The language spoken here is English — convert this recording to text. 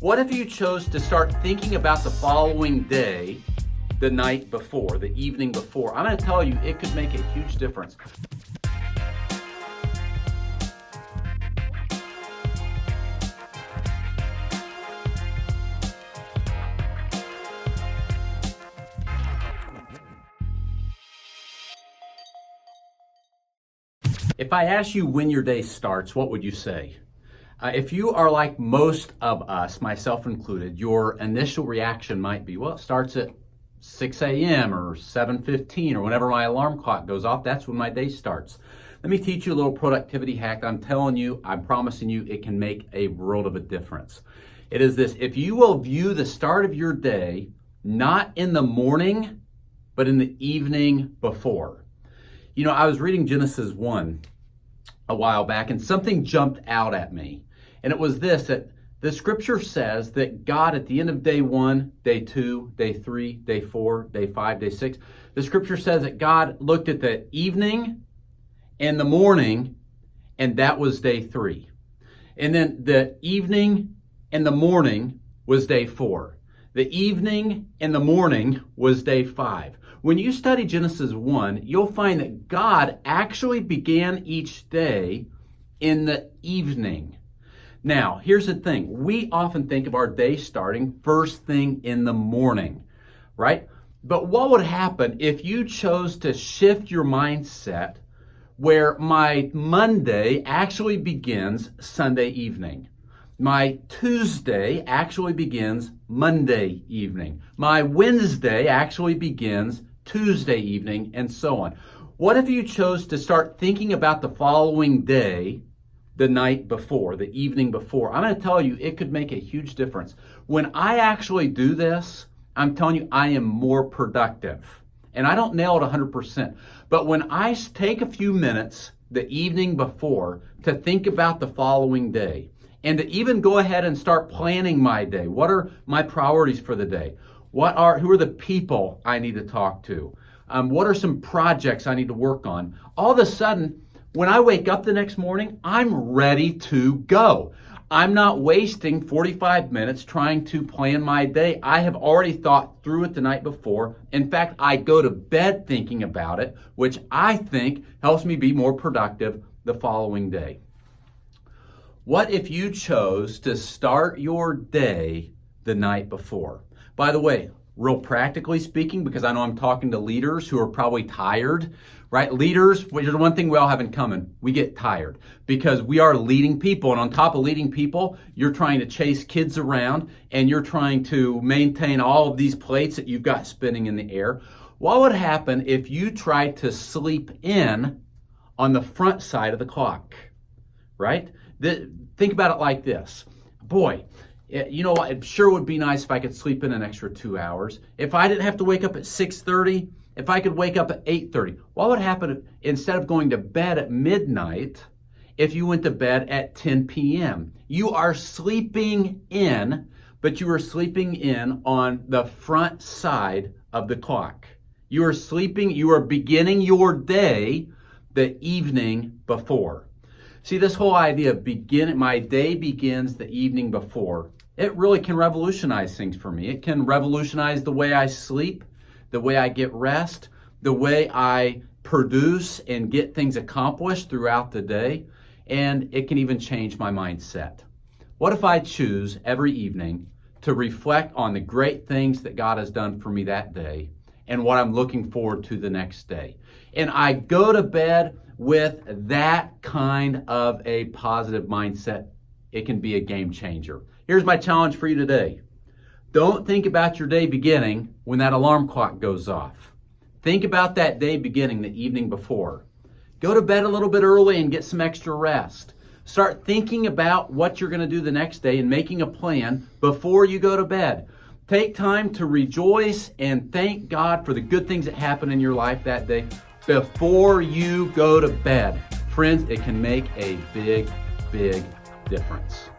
What if you chose to start thinking about the following day, the night before, the evening before? I'm going to tell you, it could make a huge difference. If I ask you when your day starts, what would you say? If you are like most of us, myself included, your initial reaction might be, well, it starts at 6 a.m. or 7:15 or whenever my alarm clock goes off, that's when my day starts. Let me teach you a little productivity hack. I'm telling you, I'm promising you, it can make a world of a difference. It is this: if you will view the start of your day not in the morning, but in the evening before. You know, I was reading Genesis 1 a while back, and something jumped out at me. And it was this, that the scripture says that God, at the end of day 1, day 2, day 3, day 4, day 5, day 6, the scripture says that God looked at the evening and the morning, and that was day 3. And then the evening and the morning was day 4. The evening and the morning was day 5. When you study Genesis 1, you'll find that God actually began each day in the evening. Now, here's the thing. We often think of our day starting first thing in the morning, right? But what would happen if you chose to shift your mindset where my Monday actually begins Sunday evening? My Tuesday actually begins Monday evening. My Wednesday actually begins Tuesday evening, and so on. What if you chose to start thinking about the following day, the night before, the evening before? I'm going to tell you, it could make a huge difference. When I actually do this, I'm telling you, I am more productive. And I don't nail it 100%. But when I take a few minutes the evening before to think about the following day, and to even go ahead and start planning my day. What are my priorities for the day? Who are the people I need to talk to? What are some projects I need to work on? All of a sudden, when I wake up the next morning, I'm ready to go. I'm not wasting 45 minutes trying to plan my day. I have already thought through it the night before. In fact, I go to bed thinking about it, which I think helps me be more productive the following day. What if you chose to start your day the night before? By the way, real practically speaking, because I know I'm talking to leaders who are probably tired, right? Leaders, there's one thing we all have in common. We get tired because we are leading people. And on top of leading people, you're trying to chase kids around and you're trying to maintain all of these plates that you've got spinning in the air. What would happen if you tried to sleep in on the front side of the clock, right? Think about it like this. Boy, you know what? It sure would be nice if I could sleep in an extra 2 hours. If I didn't have to wake up at 6:30, if I could wake up at 8:30, what would happen if, instead of going to bed at midnight, if you went to bed at 10 p.m.? You are sleeping in, but you are sleeping in on the front side of the clock. You are beginning your day the evening before. See, this whole idea of my day begins the evening before, it really can revolutionize things for me. It can revolutionize the way I sleep, the way I get rest, the way I produce and get things accomplished throughout the day, and it can even change my mindset. What if I choose every evening to reflect on the great things that God has done for me that day and what I'm looking forward to the next day? And I go to bed with that kind of a positive mindset. It can be a game changer. Here's my challenge for you today. Don't think about your day beginning when that alarm clock goes off. Think about that day beginning the evening before. Go to bed a little bit early and get some extra rest. Start thinking about what you're going to do the next day and making a plan before you go to bed. Take time to rejoice and thank God for the good things that happen in your life that day before you go to bed. Friends, it can make a big, big difference.